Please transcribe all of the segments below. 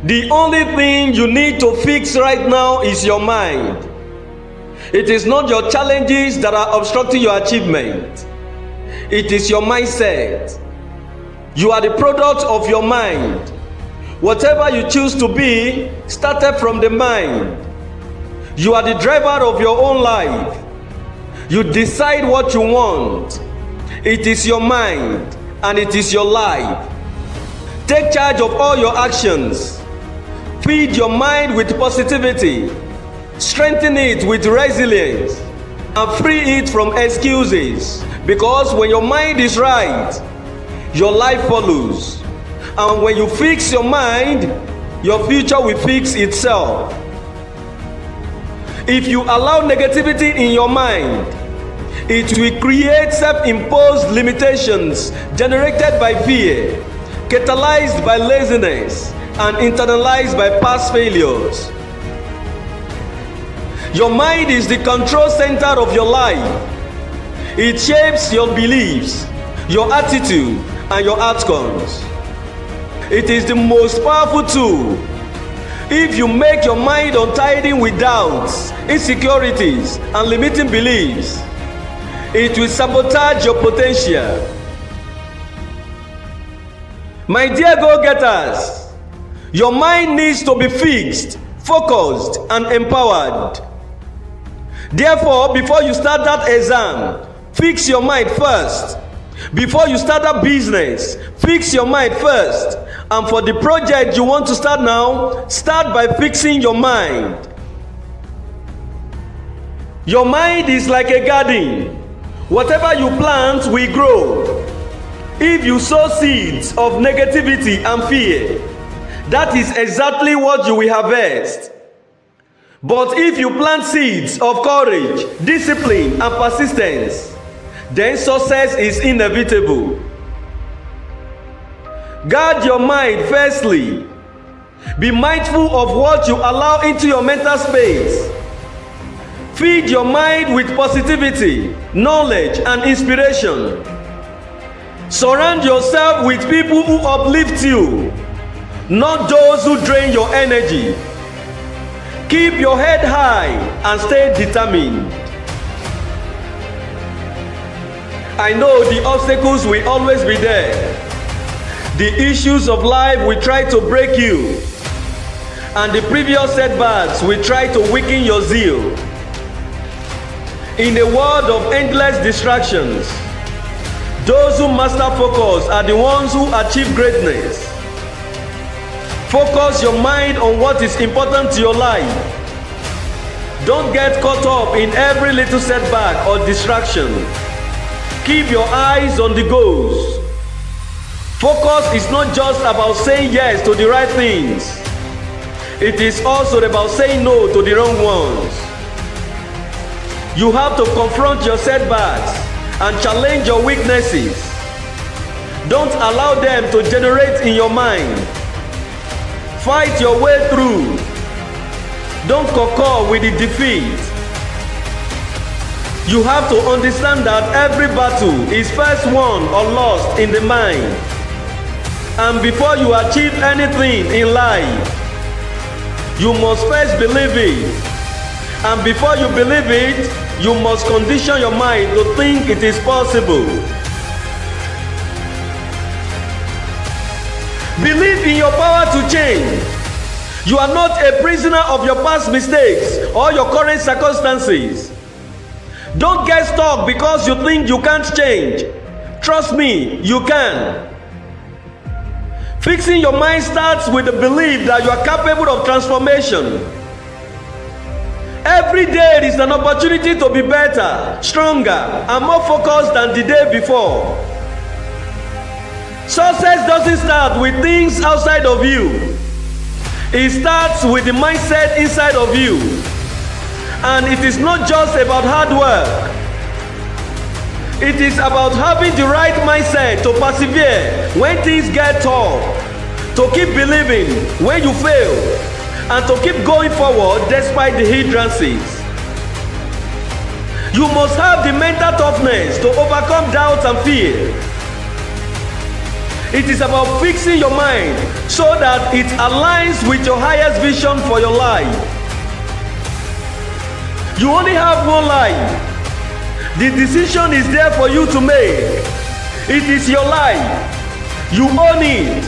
The only thing you need to fix right now is your mind. It is not your challenges that are obstructing your achievement. It is your mindset. You are the product of your mind. Whatever you choose to be started from the mind. You are the driver of your own life. You decide what you want. It is your mind and it is your life. Take charge of all your actions. Feed your mind with positivity. Strengthen it with resilience. And free it from excuses. Because when your mind is right, your life follows. And when you fix your mind, your future will fix itself. If you allow negativity in your mind, it will create self-imposed limitations generated by fear, catalyzed by laziness, and internalized by past failures. Your mind is the control center of your life. It shapes your beliefs, your attitude, and your outcomes. It is the most powerful tool. If you make your mind untidy with doubts, insecurities, and limiting beliefs, it will sabotage your potential. My dear go-getters, your mind needs to be fixed, focused, and empowered. Therefore, before you start that exam, fix your mind first. Before you start that business, fix your mind first. And for the project you want to start now, start by fixing your mind. Your mind is like a garden. Whatever you plant will grow. If you sow seeds of negativity and fear, that is exactly what you will harvest. But if you plant seeds of courage, discipline, and persistence, then success is inevitable. Guard your mind firstly. Be mindful of what you allow into your mental space. Feed your mind with positivity, knowledge, and inspiration. Surround yourself with people who uplift you, not those who drain your energy. Keep your head high and stay determined. I know the obstacles will always be there. The issues of life will try to break you, and the previous setbacks will try to weaken your zeal. In a world of endless distractions, those who master focus are the ones who achieve greatness. Focus your mind on what is important to your life. Don't get caught up in every little setback or distraction. Keep your eyes on the goals. Focus is not just about saying yes to the right things. It is also about saying no to the wrong ones. You have to confront your setbacks and challenge your weaknesses. Don't allow them to generate in your mind. Fight your way through. Don't concur with the defeat. You have to understand that every battle is first won or lost in the mind. And before you achieve anything in life, you must first believe it. And before you believe it, you must condition your mind to think it is possible. Believe in your power to change. You are not a prisoner of your past mistakes or your current circumstances. Don't get stuck because you think you can't change. Trust me, you can. Fixing your mind starts with the belief that you are capable of transformation. Every day is an opportunity to be better, stronger, and more focused than the day before. Success doesn't start with things outside of you. It starts with the mindset inside of you. And it is not just about hard work. It is about having the right mindset to persevere when things get tough, to keep believing when you fail, and to keep going forward despite the hindrances. You must have the mental toughness to overcome doubt and fear. It is about fixing your mind so that it aligns with your highest vision for your life. You only have one life. The decision is there for you to make. It is your life. You own it.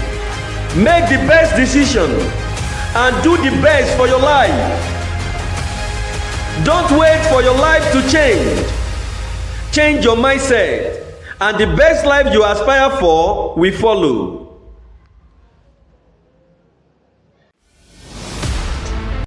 Make the best decision and do the best for your life. Don't wait for your life to change. Change your mindset, and the best life you aspire for will follow.